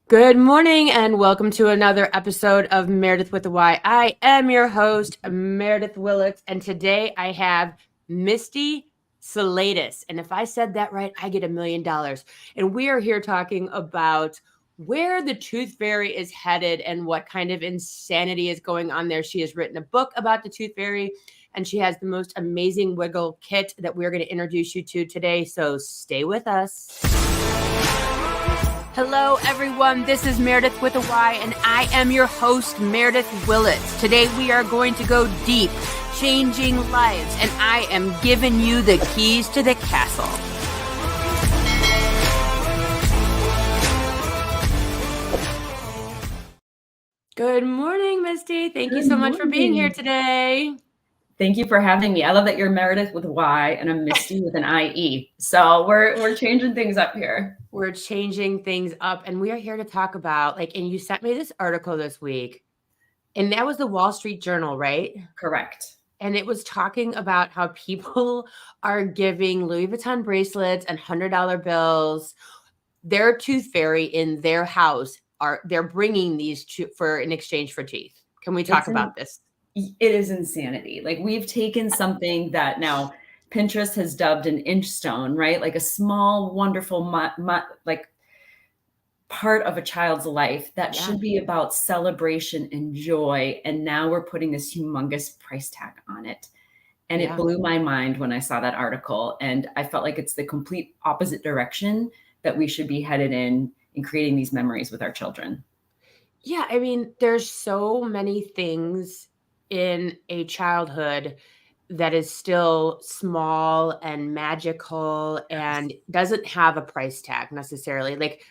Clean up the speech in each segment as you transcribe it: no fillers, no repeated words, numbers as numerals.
Good morning and welcome to another episode of Meredith with a Y. I am your host, Meredith Willits, and today I have Mistie Psaledas. And if I said that right, I get $1 million. And we are here talking about where the tooth fairy is headed and what kind of insanity is going on there. She has written a book about the tooth fairy, and she has the most amazing wiggle kit that we're going to introduce you to today. So stay with us. Hello, everyone. This is Meredith with a Y, and I am your host, Meredith Willits. Today, we are going to go deep, changing lives, and I am giving you the keys to the castle. Good morning, Mistie. Thank you so much for being here today. Thank you for having me. I love that you're Meredith with a Y and I'm Mistie with an IE. So we're changing things up here. We're changing things up, and we are here to talk about, and you sent me this article this week, and that was the Wall Street Journal, right? Correct. And it was talking about how people are giving Louis Vuitton bracelets and $100 bills. Their tooth fairy in their house they're bringing these for in exchange for teeth. Can we talk about this? It is insanity. Like, we've taken something that now Pinterest has dubbed an inch stone, right? Like a small, wonderful, like part of a child's life that should be about celebration and joy. And now we're putting this humongous price tag on it. And it blew my mind when I saw that article. And I felt like it's the complete opposite direction that we should be headed in creating these memories with our children. Yeah. I mean, there's so many things in a childhood that is still small and magical and doesn't have a price tag necessarily. Like,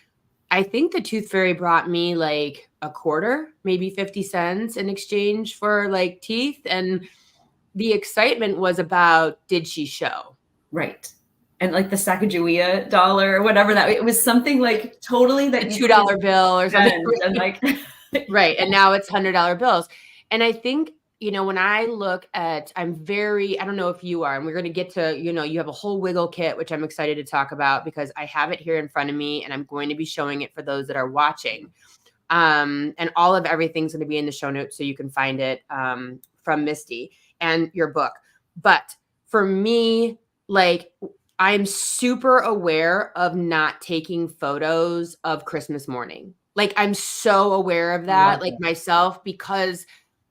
I think the tooth fairy brought me like a quarter, maybe 50 cents in exchange for like teeth. And the excitement was about, did she show? Right. And like the Sacagawea dollar or whatever it was, something like totally that a $2 bill or something. And like, right. And now it's $100 bills. And I think, when I look at, I don't know if you are, and we're going to get to, you have a whole wiggle kit, which I'm excited to talk about because I have it here in front of me and I'm going to be showing it for those that are watching. And all of everything's going to be in the show notes so you can find it from Mistie and your book. But for me, I'm super aware of not taking photos of Christmas morning. Like, I'm so aware of that, myself, because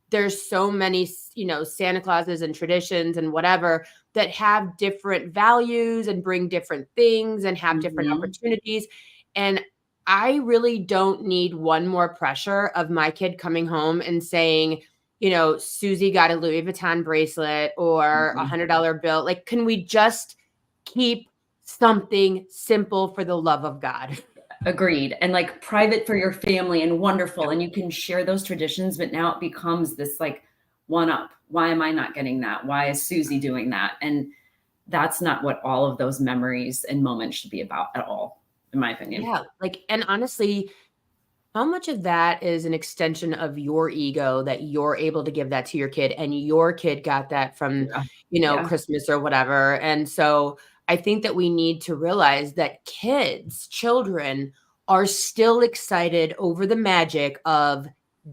there's so many, Santa Clauses and traditions and whatever that have different values and bring different things and have different opportunities. And I really don't need one more pressure of my kid coming home and saying, Susie got a Louis Vuitton bracelet or $100 bill. Like, can we just keep something simple for the love of God? Agreed. And like private for your family and wonderful. And you can share those traditions, but now it becomes this like one up. Why am I not getting that? Why is Susie doing that? And that's not what all of those memories and moments should be about at all, in my opinion. Yeah. And honestly, how much of that is an extension of your ego that you're able to give that to your kid and your kid got that from, Christmas or whatever. And so I think that we need to realize that children are still excited over the magic of,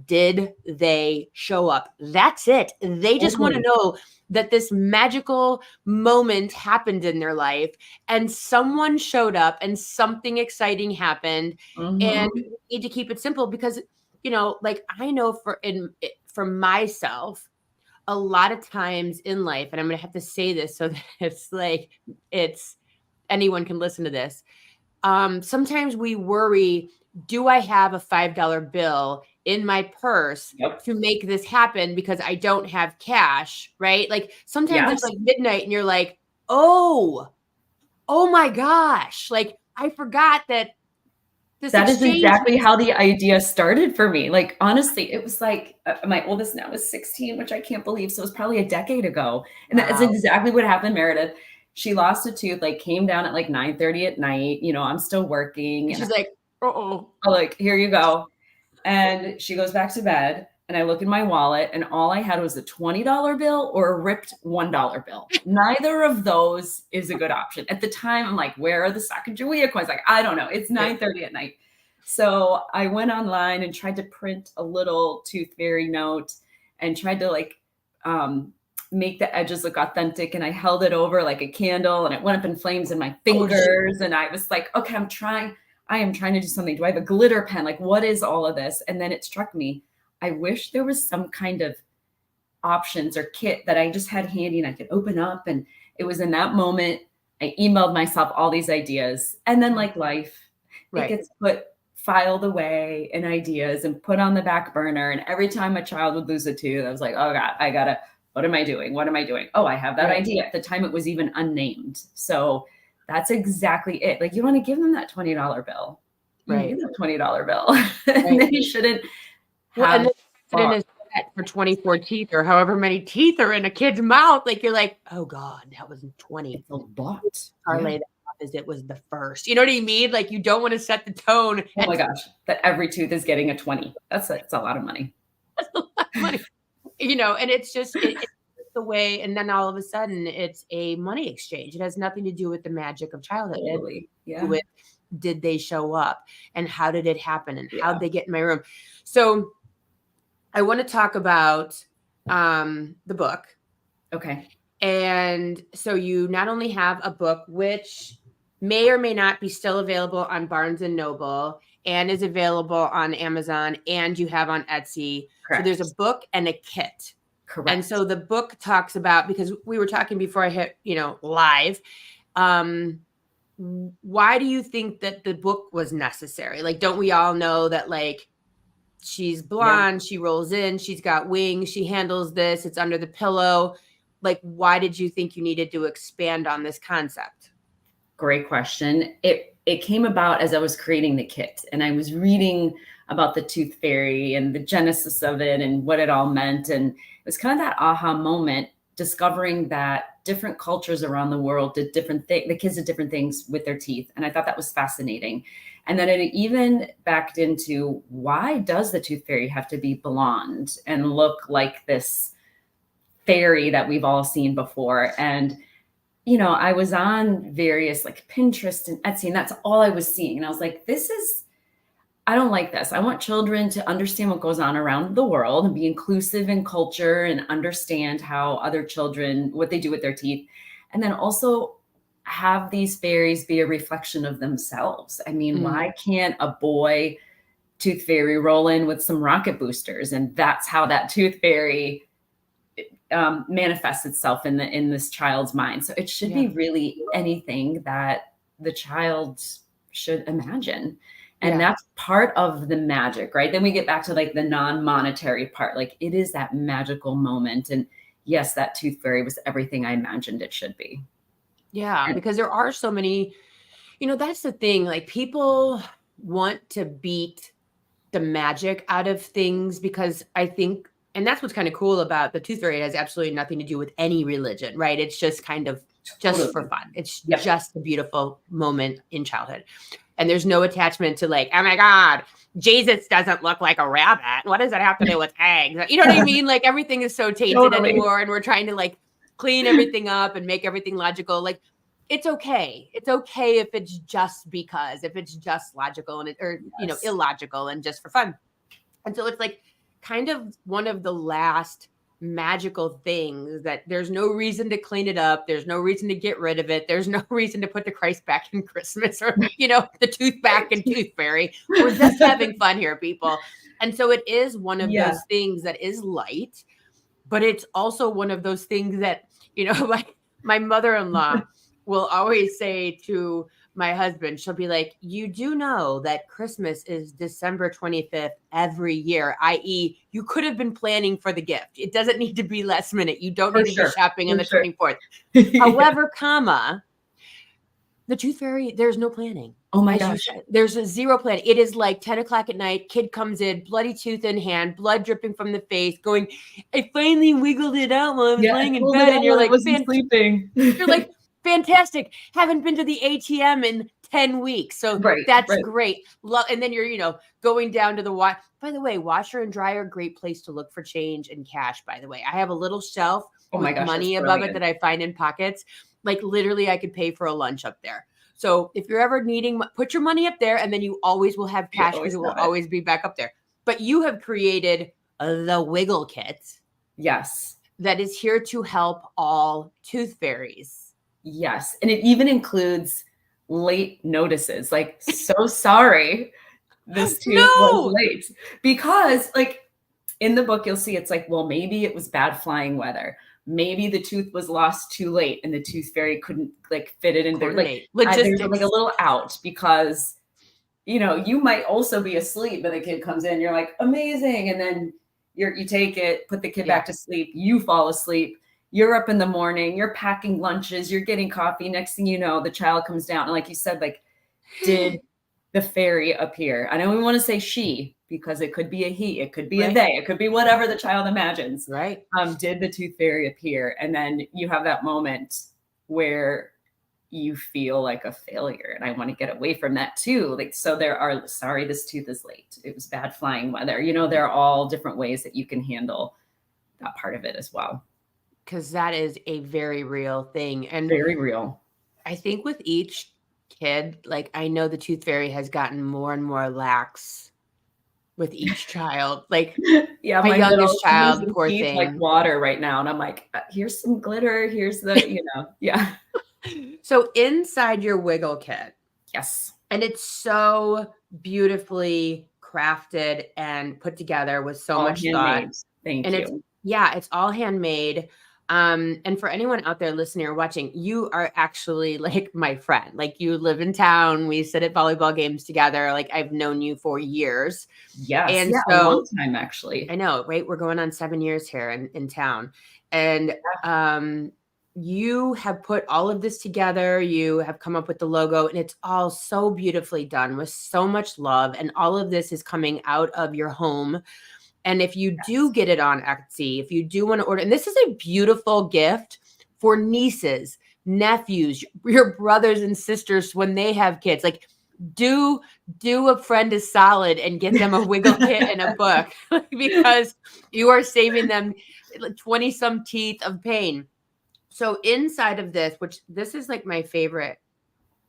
did they show up? That's it. They just want to know that this magical moment happened in their life and someone showed up and something exciting happened. And we need to keep it simple because, I know for myself, a lot of times in life, and I'm going to have to say this so that it's anyone can listen to this. Sometimes we worry, do I have a $5 bill in my purse to make this happen because I don't have cash, right? Like, sometimes it's like midnight and you're like, oh my gosh. Like, I forgot that that is exactly how the idea started for me. Like, honestly, it was like my oldest now is 16, which I can't believe. So it was probably a decade ago. And that's exactly what happened, Meredith. She lost a tooth, came down at 9:30 at night. I'm still working. And she's like, I'm like, here you go. And she goes back to bed. And I look in my wallet and all I had was a $20 bill or a ripped $1 bill. Neither of those is a good option. At the time, I'm like, where are the Sacagawea coins? I don't know. It's 9:30 at night. So I went online and tried to print a little tooth fairy note and tried to like um, make the edges look authentic. And I held it over like a candle and it went up in flames in my Oh, fingers. And I was like, okay, I am trying to do something. Do I have a glitter pen? Like, what is all of this? And then it struck me, I wish there was some kind of options or kit that I just had handy and I could open up. And it was in that moment, I emailed myself all these ideas. And then, like life, it gets filed away in ideas and put on the back burner. And every time a child would lose a tooth, I was like, oh God, what am I doing? What am I doing? Oh, I have that idea. At the time, it was even unnamed. So that's exactly it. Like, you want to give them that $20 bill. You give them a $20 bill. And they shouldn't have for 24 teeth or however many teeth are in a kid's mouth. Like, you're like, oh God, that was 20. It's a lot. Parlay that off as it was the first. You know what I mean? Like, you don't want to set the tone. Oh my gosh, that every tooth is getting a 20. That's a lot of money. That's a lot of money. You know, and it's just it's the way, and then all of a sudden it's a money exchange. It has nothing to do with the magic of childhood. Totally. Yeah. With, did they show up and how did it happen and how did they get in my room? So I want to talk about the book. Okay. And so you not only have a book, which may or may not be still available on Barnes and Noble and is available on Amazon, and you have on Etsy. Correct. So there's a book and a kit. Correct. And so the book talks about, because we were talking before I hit, live, why do you think that the book was necessary? Like, don't we all know that, like, she's blonde, she rolls in, she's got wings, she handles this, it's under the pillow. Like, why did you think you needed to expand on this concept? Great question. It came about as I was creating the kit, and I was reading about the tooth fairy and the genesis of it and what it all meant. And it was kind of that aha moment, discovering that different cultures around the world did different things. The kids did different things with their teeth. And I thought that was fascinating. And then it even backed into, why does the tooth fairy have to be blonde and look like this fairy that we've all seen before? And, I was on various like Pinterest and Etsy, and that's all I was seeing. And I was like, I don't like this. I want children to understand what goes on around the world and be inclusive in culture and understand how other children, what they do with their teeth. And then also have these fairies be a reflection of themselves. I mean, why can't a boy tooth fairy roll in with some rocket boosters? And that's how that tooth fairy manifests itself in this child's mind. So it should be really anything that the child should imagine. And that's part of the magic, right? Then we get back to like the non-monetary part. Like, it is that magical moment. And yes, that tooth fairy was everything I imagined it should be. Yeah, because there are so many, that's the thing. Like, people want to beat the magic out of things, because I think, and that's what's kind of cool about the tooth fairy. It has absolutely nothing to do with any religion, right? It's just kind of just for fun. It's just a beautiful moment in childhood. And there's no attachment to like, oh my God, Jesus doesn't look like a rabbit. What does that have to do with eggs? You know what I mean? Like, everything is so tainted anymore. And we're trying to like clean everything up and make everything logical. Like, it's okay. It's okay if it's just because, if it's just logical and illogical and just for fun. And so it's like kind of one of the last magical things that there's no reason to clean it up. There's no reason to get rid of it. There's no reason to put the Christ back in Christmas or, the tooth back in Tooth Fairy. We're just having fun here, people. And so it is one of those things that is light, but it's also one of those things that, my mother-in-law will always say to my husband, she'll be like, you do know that Christmas is December 25th every year, i.e. you could have been planning for the gift. It doesn't need to be last minute. You don't need to be shopping on the 24th. However, the tooth fairy, there's no planning. Oh my gosh. There's a zero plan. It is like 10 o'clock at night. Kid comes in, bloody tooth in hand, blood dripping from the face, going, I finally wiggled it out while I was laying in bed. And you're like, sleeping. You're like, fantastic. Haven't been to the ATM in 10 weeks. So that's great. And then you're, going down to the wash. By the way, washer and dryer, great place to look for change and cash, by the way. I have a little shelf with money above it that I find in pockets. Like, literally I could pay for a lunch up there. So if you're ever needing, put your money up there, and then you always will have You cash because always it will have it. always be back up there. But you have created the Wiggle Kit. Yes. That is here to help all tooth fairies. Yes. And it even includes late notices. Like, so sorry, this tooth was No! late. Because, like, in the book, you'll see it's like, well, maybe it was bad flying weather. Maybe the tooth was lost too late and the tooth fairy couldn't like fit it in there. Like, Coordinate. there's like a Logistics. little out because, you might also be asleep, but the kid comes in, you're like, amazing. And then you take it, put the kid back to sleep, you fall asleep, you're up in the morning, you're packing lunches, you're getting coffee. Next thing you know, the child comes down. And like you said, like, did the fairy appear? I don't even want to say she, because it could be a he, it could be a they, it could be whatever the child imagines. Right. Did the tooth fairy appear? And then you have that moment where you feel like a failure. And I want to get away from that too. Like, so there are, sorry, this tooth is late. It was bad flying weather. There are all different ways that you can handle that part of it as well. Because that is a very real thing. And very real. I think with each kid, like, I know the tooth fairy has gotten more and more lax with each child. Like, yeah, my youngest child, poor thing, like water right now. And I'm like, here's some glitter. Here's the, yeah. So inside your Wiggle Kit. Yes. And it's so beautifully crafted and put together with so much thought. Thank you. It's all handmade. And for anyone out there listening or watching, you are actually like my friend. Like, you live in town. We sit at volleyball games together. Like, I've known you for years. Yes. And yeah, so, a long time, actually. I know, right? We're going on 7 years here in town. And you have put all of this together. You have come up with the logo, and it's all so beautifully done with so much love. And all of this is coming out of your home. And if you do get it on Etsy, if you do want to order, and this is a beautiful gift for nieces, nephews, your brothers and sisters when they have kids. Like, do a friend a solid and get them a Wiggle Kit and a book, because you are saving them 20 some teeth of pain. So inside of this, which this is like my favorite,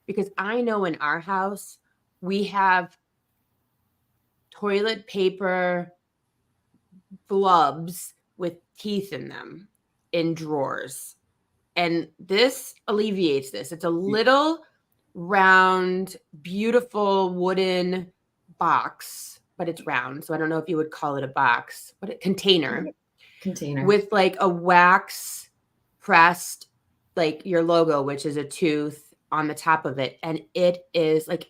because I know in our house, we have toilet paper blobs with teeth in them in drawers. And this alleviates this. It's a little round, beautiful wooden box, but it's round. So I don't know if you would call it a box, but a container with like a wax pressed, like your logo, which is a tooth on the top of it. And it is like,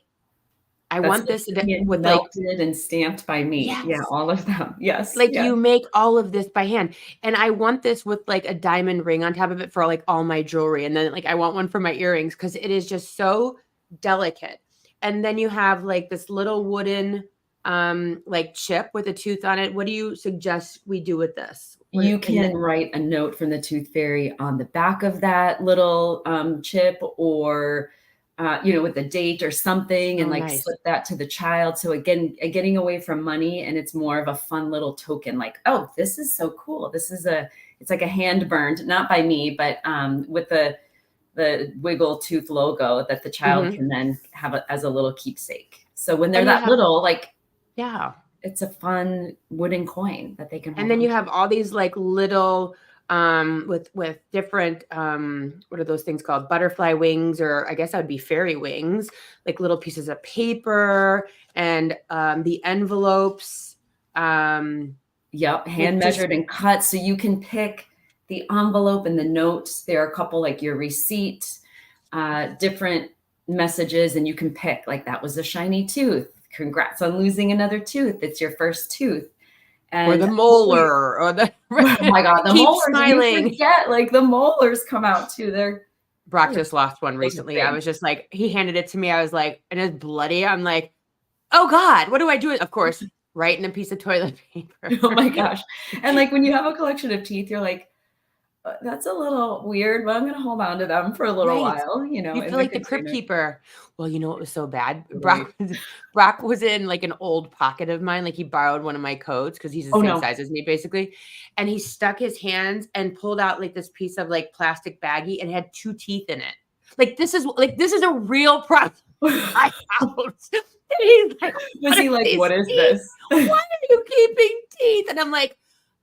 I want this with melted and stamped by me. Yes. Yeah, all of them. Yes. Like, you make all of this by hand. And I want this with like a diamond ring on top of it for like all my jewelry. And then like, I want one for my earrings, because it is just so delicate. And then you have like this little wooden like chip with a tooth on it. What do you suggest we do with this? You can write a note from the tooth fairy on the back of that little chip, or with a date or something, and slip that to the child. So again, getting away from money, and it's more of a fun little token. Like, oh, this is so cool. It's like a hand burned, not by me, but with the Wiggle tooth logo that the child can then have as a little keepsake. So when they're that little, like, it's a fun wooden coin that they can hold. And then you have all these like little with different what are those things called? Butterfly wings, or I guess that would be fairy wings, like little pieces of paper, and the envelopes. Hand measured and cut, so you can pick the envelope and the notes. There are a couple, like your receipt, different messages, and you can pick, like, that was a shiny tooth. Congrats on losing another tooth. It's your first tooth. And or the molar, or the oh my god, the keep molars! Smiling. You forget, like, the molars come out too. Brock just lost one recently. I was just like, he handed it to me. I was like, and it's bloody. I'm like, oh God, what do I do? Of course, right in a piece of toilet paper. Oh my gosh. And like, when you have a collection of teeth, you're like, that's a little weird, but I'm going to hold on to them for a little while, You feel like the crypt keeper. Well, you know what was so bad? Brock was in like an old pocket of mine. Like, he borrowed one of my coats because he's the same size as me, basically. And he stuck his hands and pulled out like this piece of like plastic baggie, and it had 2 teeth in it. Like, this is a real problem in my house. And he's like, Was he like, what is teeth? this? Why are you keeping teeth? And I'm like,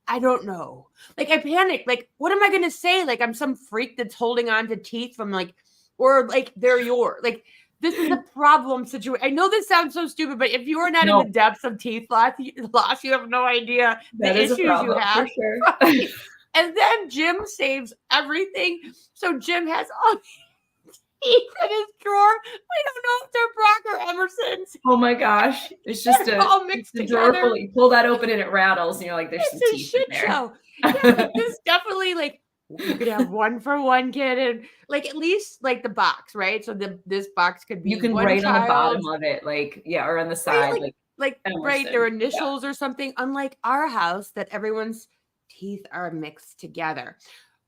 I don't know. Like, I panicked. Like, what am I going to say? Like, I'm some freak that's holding on to teeth from like, or like they're yours. Like, this is a problem situation. I know this sounds so stupid, but if you are not in the depths of teeth loss, you have no idea the issues you have. For sure. Right? And then Jim saves everything. So Jim has all teeth in his drawer. We don't know if they're Brock or Emerson's. Oh my gosh. It's just all mixed together. Full, you pull that open and it rattles and you're like, there's some teeth in there. Show. Yeah, but this definitely like you could have one for one kid and like at least like the box, right? So this box could be you can write on the bottom of it, like or on the side, like write their initials or something. Unlike our house, that everyone's teeth are mixed together.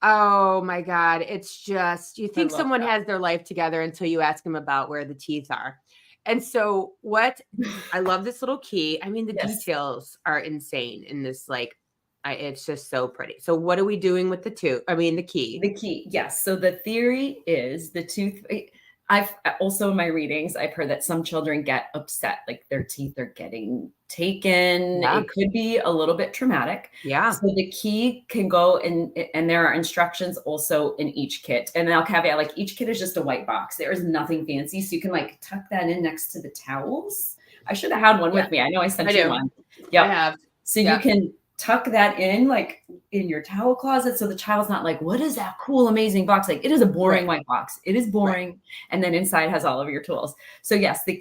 Oh my God. It's just, you think someone has their life together until you ask them about where the teeth are. And so I love this little key. I mean, the details are insane in this, like, it's just so pretty. So what are we doing with the key? The key. Yes. So the theory is the tooth. I've also in my readings, I've heard that some children get upset, like their teeth are getting taken. Yeah. It could be a little bit traumatic. Yeah. So the key can go in, and there are instructions also in each kit. And I'll caveat, like each kit is just a white box. There is nothing fancy. So you can like tuck that in next to the towels. I should have had one with me. I know I sent you one. Yeah. I have. So you can tuck that in like in your towel closet. So the child's not like, what is that cool, amazing box? Like it is a boring white box. It is boring. Right. And then inside has all of your tools. So yes, the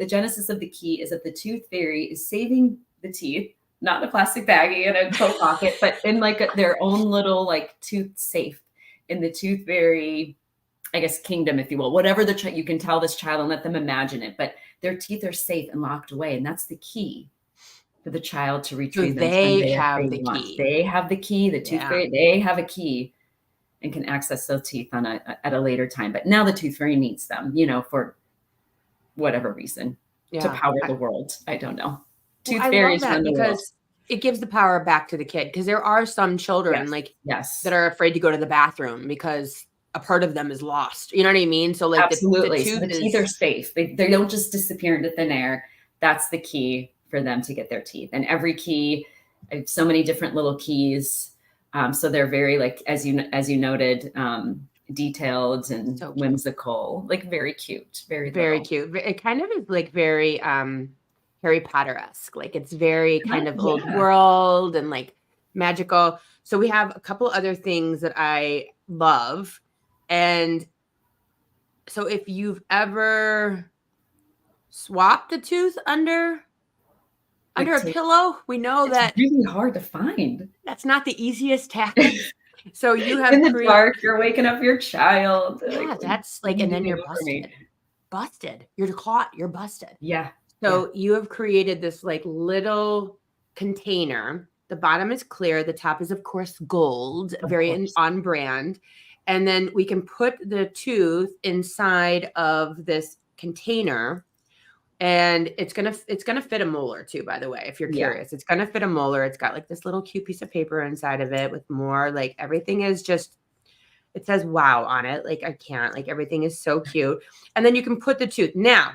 genesis of the key is that the tooth fairy is saving the teeth, not in a plastic baggie in a coat pocket, but in like their own little like tooth safe in the tooth fairy, I guess, kingdom, if you will, whatever you can tell this child and let them imagine it, but their teeth are safe and locked away. And that's the key for the child to retrieve them. They have the key. They have the key. The tooth fairy, they have a key and can access those teeth at a later time. But now the tooth fairy needs them, for whatever reason, to power the world. I don't know. Tooth fairies run the world. It gives the power back to the kid, because there are some children that are afraid to go to the bathroom because a part of them is lost. You know what I mean? So like absolutely, the teeth are safe. They don't just disappear into thin air. That's the key for them to get their teeth. And every key, I have so many different little keys. So they're very, like, as you noted, detailed and so whimsical, like very cute, very cute. It kind of is like very Harry Potter-esque. Like it's very kind of old world and like magical. So we have a couple other things that I love. And so if you've ever swapped a tooth under a pillow, we know that it's really hard to find. That's not the easiest tactic. So you have in the dark, you're waking up your child. Yeah, that's like, and then you're busted. You're caught. You're busted. Yeah. So you have created this like little container. The bottom is clear. The top is, of course, gold, very on brand. And then we can put the tooth inside of this container. And it's gonna fit a molar too, by the way, if you're curious. It's gonna fit a molar. It's got like this little cute piece of paper inside of it with more, like everything is just, it says wow on it. Like I can't, like everything is so cute. And then you can put the tooth. Now,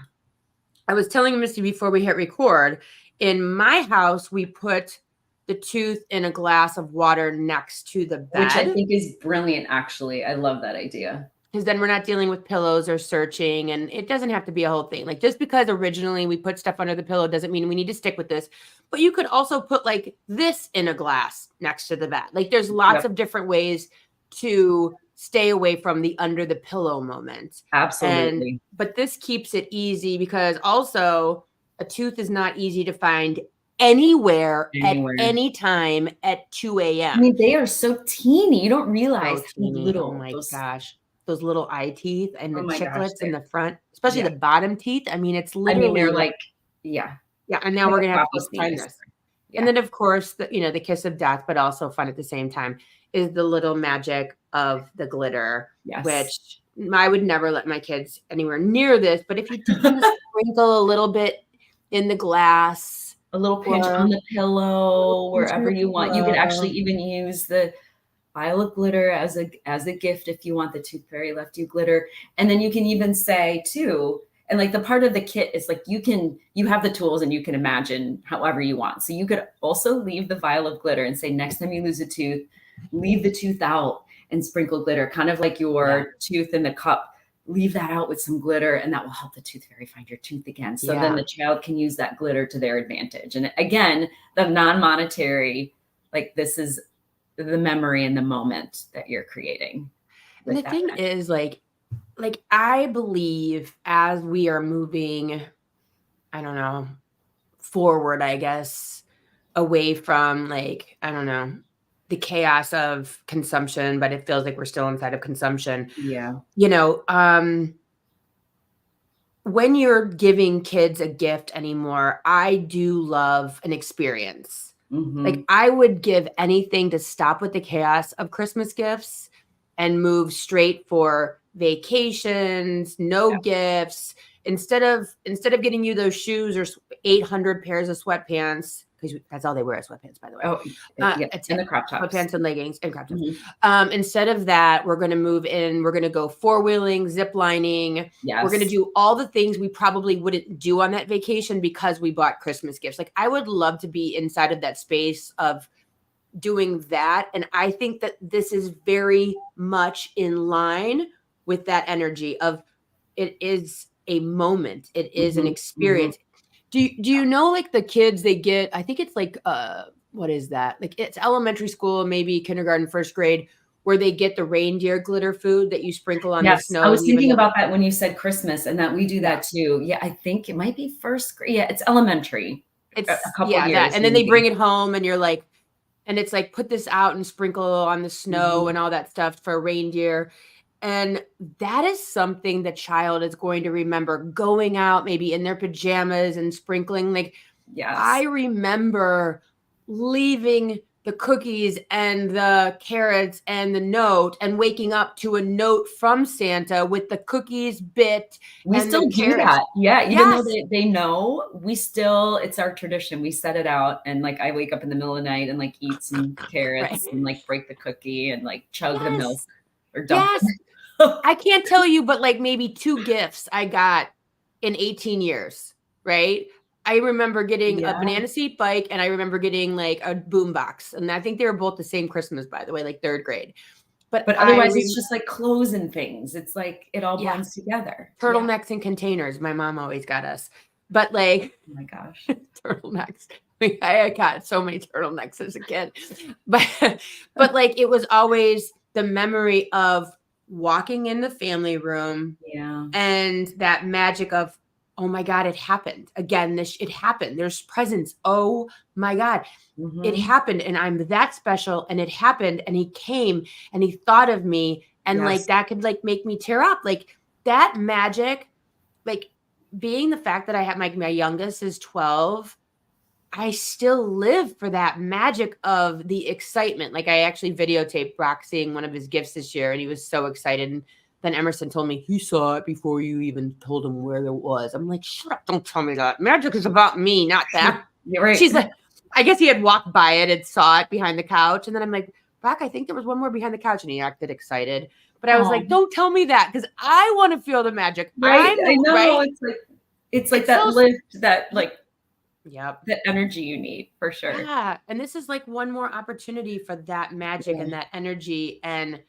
I was telling Misty before we hit record, in my house, we put the tooth in a glass of water next to the bed. Which I think is brilliant, actually. I love that idea. Because then we're not dealing with pillows or searching, and it doesn't have to be a whole thing. Like just because originally we put stuff under the pillow doesn't mean we need to stick with this. But you could also put like this in a glass next to the bed. Like there's lots of different ways to stay away from the under the pillow moment. Absolutely. But this keeps it easy, because also a tooth is not easy to find anywhere. At any time at 2 a.m. I mean, they are so teeny. You don't realize how little. Oh my gosh. Those little eye teeth and the chiclets in the front, especially the bottom teeth. I mean, it's literally they're like, yeah. And now we're going to have to find this. Yeah. And then of course, the kiss of death, but also fun at the same time, is the little magic of the glitter, which I would never let my kids anywhere near this. But if you did sprinkle a little bit in the glass, a little pinch on the pillow, wherever you want, you could actually even use the vial of glitter as a gift if you want. The tooth fairy left you glitter. And then you can even say too, and like the part of the kit is like you have the tools and you can imagine however you want. So you could also leave the vial of glitter and say, next time you lose a tooth, leave the tooth out and sprinkle glitter, kind of like your tooth in the cup. Leave that out with some glitter, and that will help the tooth fairy find your tooth again. So then the child can use that glitter to their advantage. And again, the non-monetary, like this is the memory and the moment that you're creating. And the thing is like I believe as we are moving, I don't know, forward, I guess, away from like, I don't know, the chaos of consumption, but it feels like we're still inside of consumption. Yeah. You know, when you're giving kids a gift anymore, I do love an experience. Like I would give anything to stop with the chaos of Christmas gifts and move straight for vacations, no gifts. Instead of getting you those shoes or 800 pairs of sweatpants, because that's all they wear is sweatpants, by the way. Oh, and the crop tops. Sweatpants and leggings and crop tops. Instead of that, we're going to move in. We're going to go four-wheeling, zip lining. Yes. We're going to do all the things we probably wouldn't do on that vacation because we bought Christmas gifts. Like I would love to be inside of that space of doing that. And I think that this is very much in line with that energy of it is a moment. It is an experience. Do you know like the kids they get, I think it's like, what is that? Like it's elementary school, maybe kindergarten, first grade, where they get the reindeer glitter food that you sprinkle on the snow. I was thinking about that when you said Christmas and that we do that too. Yeah. I think it might be first grade. Yeah. It's elementary. It's a couple years. That. And then they bring it home and you're like, and it's like, put this out and sprinkle on the snow and all that stuff for a reindeer. And that is something the child is going to remember, going out maybe in their pajamas and sprinkling. Like, I remember leaving the cookies and the carrots and the note and waking up to a note from Santa with the cookies bit. We still do that. Yeah. Even though they know, we still, it's our tradition. We set it out and like I wake up in the middle of the night and like eat some carrots and like break the cookie and like chug the milk or dump it. I can't tell you, but like maybe 2 gifts I got in 18 years, right? I remember getting a banana seat bike and I remember getting like a boom box. And I think they were both the same Christmas, by the way, like 3rd grade. But otherwise it's just like clothes and things. It's like it all blends together. Turtlenecks and containers. My mom always got us. But like, oh my gosh, turtlenecks. I got so many turtlenecks as a kid. But like it was always the memory of walking in the family room and that magic of, oh my God, it happened again. It happened. There's presents. Oh my God, it happened. And I'm that special. And it happened. And he came and he thought of me. And like, that could like make me tear up. Like that magic, like being the fact that I have my youngest is 12. I still live for that magic of the excitement. Like I actually videotaped Brock seeing one of his gifts this year and he was so excited. And then Emerson told me he saw it before you even told him where it was. I'm like, shut up. Don't tell me that. Magic is about me, not that. You're right. She's like, I guess he had walked by it and saw it behind the couch. And then I'm like, Brock, I think there was one more behind the couch. And he acted excited. But I was like, don't tell me that because I want to feel the magic. Right. I know. Right? It's like that lift, that like, the energy you need for sure. Yeah. And this is like one more opportunity for that magic and that energy. And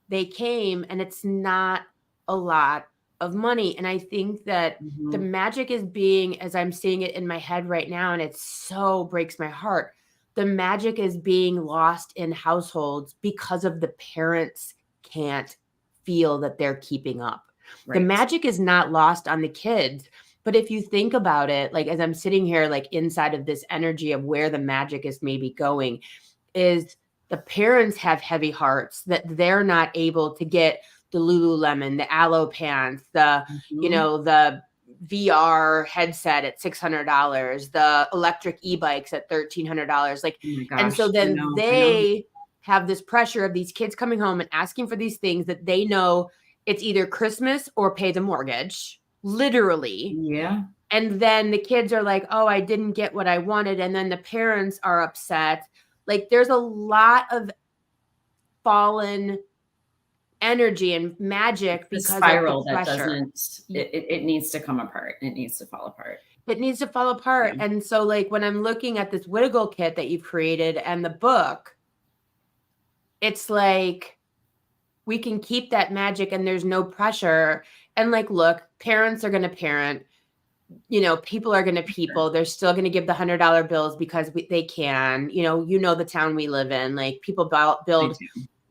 they came and it's not a lot of money. And I think that the magic is being, as I'm seeing it in my head right now, and it so breaks my heart. The magic is being lost in households because of the parents can't feel that they're keeping up. Right. The magic is not lost on the kids. But if you think about it, like as I'm sitting here, like inside of this energy of where the magic is maybe going, is the parents have heavy hearts that they're not able to get the Lululemon, the aloe pants, the, you know, the VR headset at $600, the electric e-bikes at $1,300. Like, and so then they have this pressure of these kids coming home and asking for these things that they know it's either Christmas or pay the mortgage. Literally. Yeah. And then the kids are like, oh, I didn't get what I wanted. And then the parents are upset. Like there's a lot of fallen energy and magic The because of the spiral that pressure. doesn't, it needs to come apart. It needs to fall apart. It needs to fall apart. Yeah. And so like when I'm looking at this Wiggle kit that you've created and the book, it's like we can keep that magic and there's no pressure. And like, look, parents are going to parent, people are going to people. They're still going to give the $100 bills because they can, the town we live in, like people build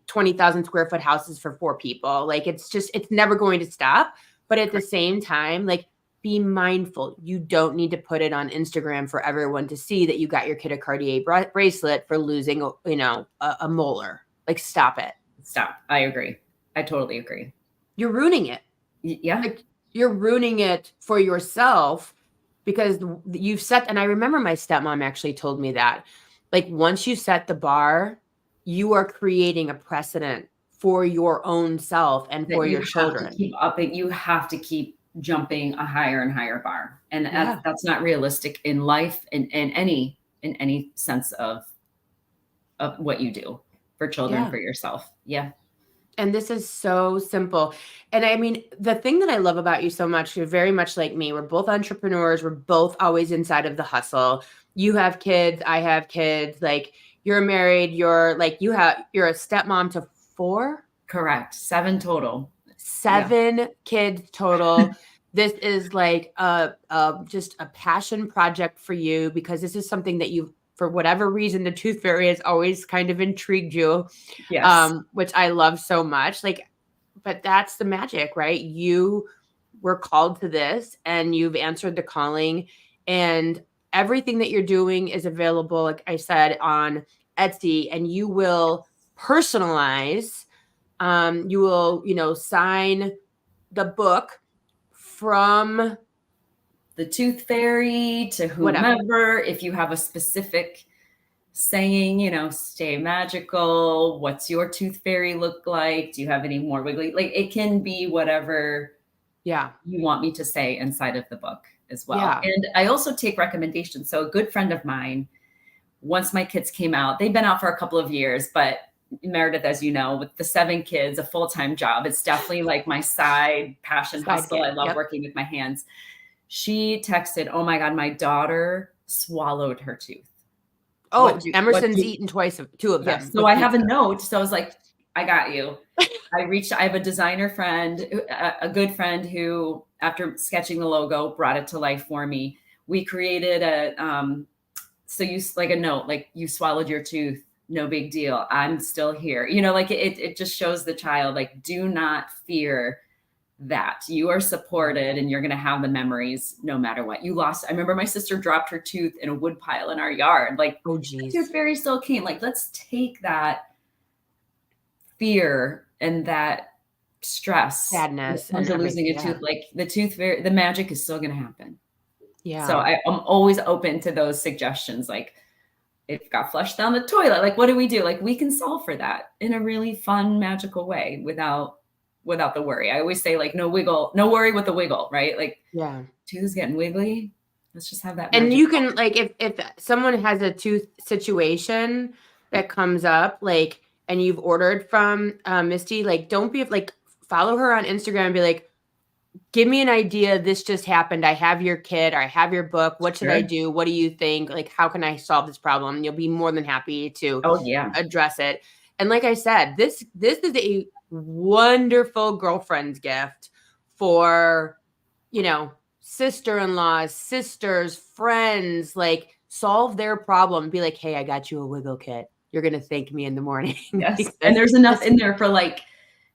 20,000 square foot houses for 4 people. Like it's never going to stop. But at the same time, like be mindful. You don't need to put it on Instagram for everyone to see that you got your kid a Cartier bracelet for losing, a molar. Like stop it. Stop. I agree. I totally agree. You're ruining it. Yeah. Like, you're ruining it for yourself because you've set, and I remember my stepmom actually told me that, like, once you set the bar, you are creating a precedent for your own self and for your children. You have to keep jumping a higher and higher bar. And that's not realistic in life in any sense of what you do for children, for yourself. Yeah. And this is so simple. And I mean, the thing that I love about you so much, you're very much like me. We're both entrepreneurs. We're both always inside of the hustle. You have kids. I have kids. Like you're married. You're a stepmom to 4? Correct. 7 total. 7 kids total. This is like just a passion project for you because this is something that you've, for whatever reason, the tooth fairy has always kind of intrigued you. Yes. Which I love so much. Like, but that's the magic, right? You were called to this and you've answered the calling, and everything that you're doing is available, like I said, on Etsy, and you will personalize, you will, sign the book from the tooth fairy to whomever. If you have a specific saying, stay magical, what's your tooth fairy look like? Do you have any more wiggly? Like it can be whatever you want me to say inside of the book as well. Yeah. And I also take recommendations. So a good friend of mine, once my kids came out, they've been out for a couple of years, but Meredith, as you know, with the 7 kids, a full-time job, it's definitely like my side passion hustle. I love working with my hands. She texted, "Oh my God, my daughter swallowed her tooth." Oh, Emerson's eaten 2 of them. Yes. So I have a note. So I was like, I got you. I have a designer friend, a good friend who, after sketching the logo, brought it to life for me. We created so you like a note, like you swallowed your tooth. No big deal. I'm still here. Like it just shows the child, like, do not fear that you are supported and you're going to have the memories no matter what. You lost. I remember my sister dropped her tooth in a wood pile in our yard. Like, oh geez, tooth fairy still came. Like, let's take that fear and that stress, sadness, and losing a tooth. Like the tooth fairy, the magic is still going to happen. Yeah. So I'm always open to those suggestions. Like, it got flushed down the toilet. Like, what do we do? Like, we can solve for that in a really fun, magical way without the worry. I always say, like, no worry with the wiggle, right? Like, tooth is getting wiggly. Let's just have that. And you can, like, if someone has a tooth situation that comes up, like, and you've ordered from Mistie, like, don't be like, follow her on Instagram and be like, give me an idea. This just happened. I have your kit, or I have your book. What should I do? What do you think? Like, how can I solve this problem? And you'll be more than happy to address it. And like I said, this is a wonderful girlfriend's gift for, sister-in-laws, sisters, friends, like, solve their problem. Be like, hey, I got you a wiggle kit. You're going to thank me in the morning. Yes. And there's enough in there for like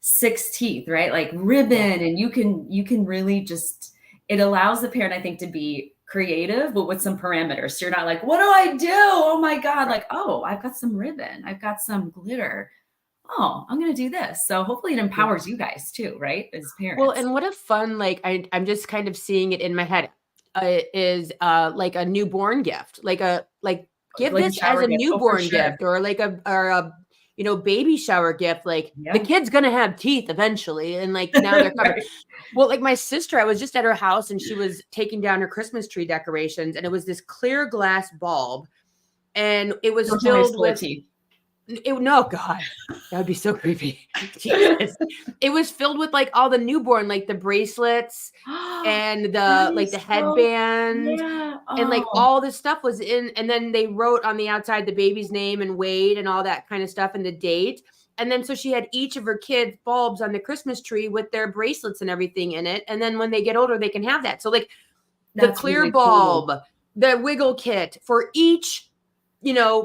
6 teeth, right? Like ribbon. And you can really just, it allows the parent, I think, to be creative, but with some parameters. So you're not like, what do I do? Oh my God. Like, oh, I've got some ribbon. I've got some glitter. Oh, I'm going to do this. So hopefully it empowers you guys too, right? As parents. Well, and what a fun, like, I'm just kind of seeing it in my head, is like a newborn gift, give like this as a newborn gift, or like a baby shower gift. Like the kid's going to have teeth eventually. And like, now they're covered. Well, like my sister, I was just at her house and she was taking down her Christmas tree decorations, and it was this clear glass bulb, and it was filled with teeth. No, God, that would be so creepy. Jesus. It was filled with, like, all the newborn, like, the bracelets and That like, the is so headband, yeah. and, like, Oh, all this stuff was in, and then they wrote on the outside the baby's name and weight and all that kinda stuff and the date, and then so she had each of her kids' bulbs on the Christmas tree with their bracelets and everything in it, and then when they get older, they can have that. So, like, the that's clear really cool. bulb, the wiggle kit for each,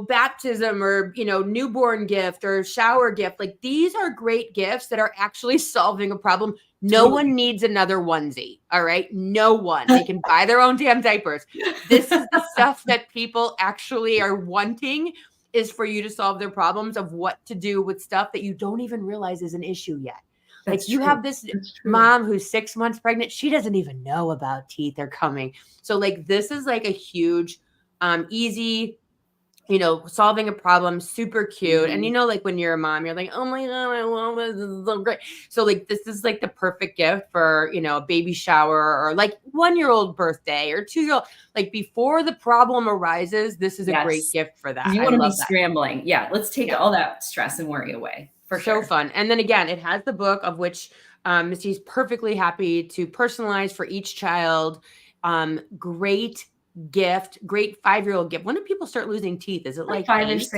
baptism or, newborn gift or shower gift. Like, these are great gifts that are actually solving a problem. No Totally. one needs another onesie. All right. No one. They can buy their own damn diapers. This is the stuff that people actually are wanting, is for you to solve their problems of what to do with stuff that you don't even realize is an issue yet. Like, That's you true. have this That's true. mom who's 6 months pregnant. She doesn't even know about teeth are coming. So, like, this is like a huge, easy, solving a problem, super cute. And, Mhm. like, when you're a mom, you're like, oh my God, I love this. This is so great. So, like, this is like the perfect gift for, a baby shower or like 1-year-old birthday or 2-year-old. Like, before the problem arises, this is a great Yes. gift for 'Cause that. you I wanna be love that. scrambling. Yeah, let's take Yeah. all that stress and worry away, for So sure. fun. And then again, it has the book of which Misty's perfectly happy to personalize for each child. Great gift, great 5-year-old gift. When do people start losing teeth? Is it Like like 5-ish, 8,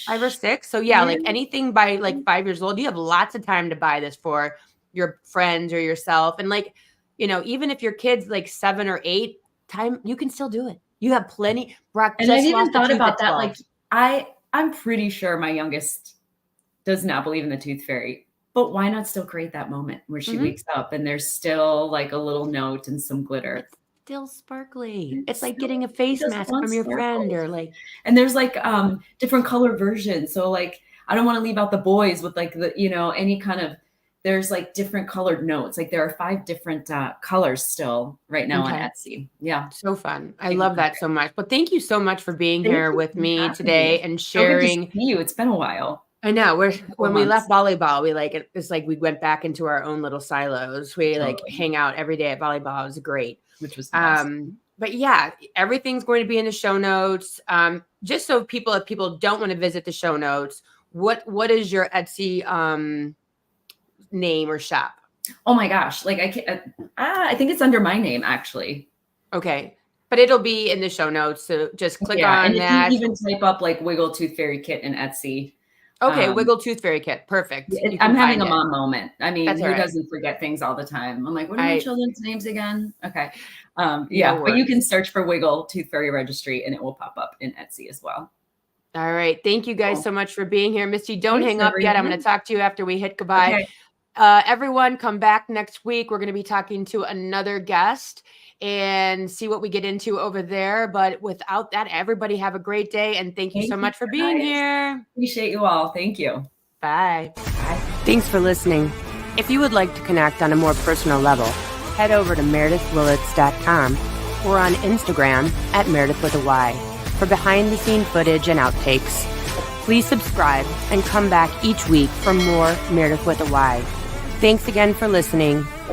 5 or 6-ish. 6? So yeah, Yeah. like anything by like 5 years old, you have lots of time to buy this for your friends or yourself. And like, even if your kid's like 7 or 8, time you can still do it. You have plenty. Brock And I've just even lost a thought tooth at about that, 12. like, I'm pretty sure my youngest does not believe in the tooth fairy, but why not still create that moment where she Mhm. wakes up and there's still, like, a little note and some glitter? It's still sparkly. It's It's like still getting a she face just mask from wants your friend sparkles. or like And there's, like, different color versions, so, like, I don't wanna leave out the boys with, like, any kind of there's, like, different colored notes, like, there are 5 different, colors still right now on okay. Etsy. Yeah. So fun. I Take a love look. that so much. But thank you so much for being Thank here you with for me having me. today and So good to see sharing. you, it's been a while, I know couple when we left months. volleyball, it's like we went back into our own little silos. We like Totally, hang out every day at volleyball. It was great. which was the best. But yeah, everything's going to be in the show notes. Just so if people don't want to visit the show notes, what is your Etsy name or shop? Oh my gosh, like, I think it's under my name, actually. Okay. But it'll be in the show notes. So just click Yeah, and on if you that. even type up, like, Wiggle Tooth Fairy Kit in Etsy, Okay. um, Wiggle Tooth Fairy Kit. Perfect. You I'm can having find a it. mom moment. I mean, That's all who right. doesn't forget things all the time? I'm like, "What are my I children's names again?" Okay. No Yeah, but you can worries. search for Wiggle Tooth Fairy Registry, and it will pop up in Etsy as well. All right. Thank you guys Cool. so much for being here. Misty, don't Thanks, hang up yet. I'm going to everyone. talk to you after we hit goodbye. Okay. Everyone, come back next week. We're going to be talking to another guest and see what we get into over there. But without that, everybody have a great day. And thank you so Thank you, much for being guys. here. Appreciate you all. Thank you. Bye. Bye. Thanks for listening. If you would like to connect on a more personal level, head over to meredithwillits.com or on Instagram at Meredith with a Y for behind-the-scene footage and outtakes. Please subscribe and come back each week for more Meredith with a Y. Thanks again for listening.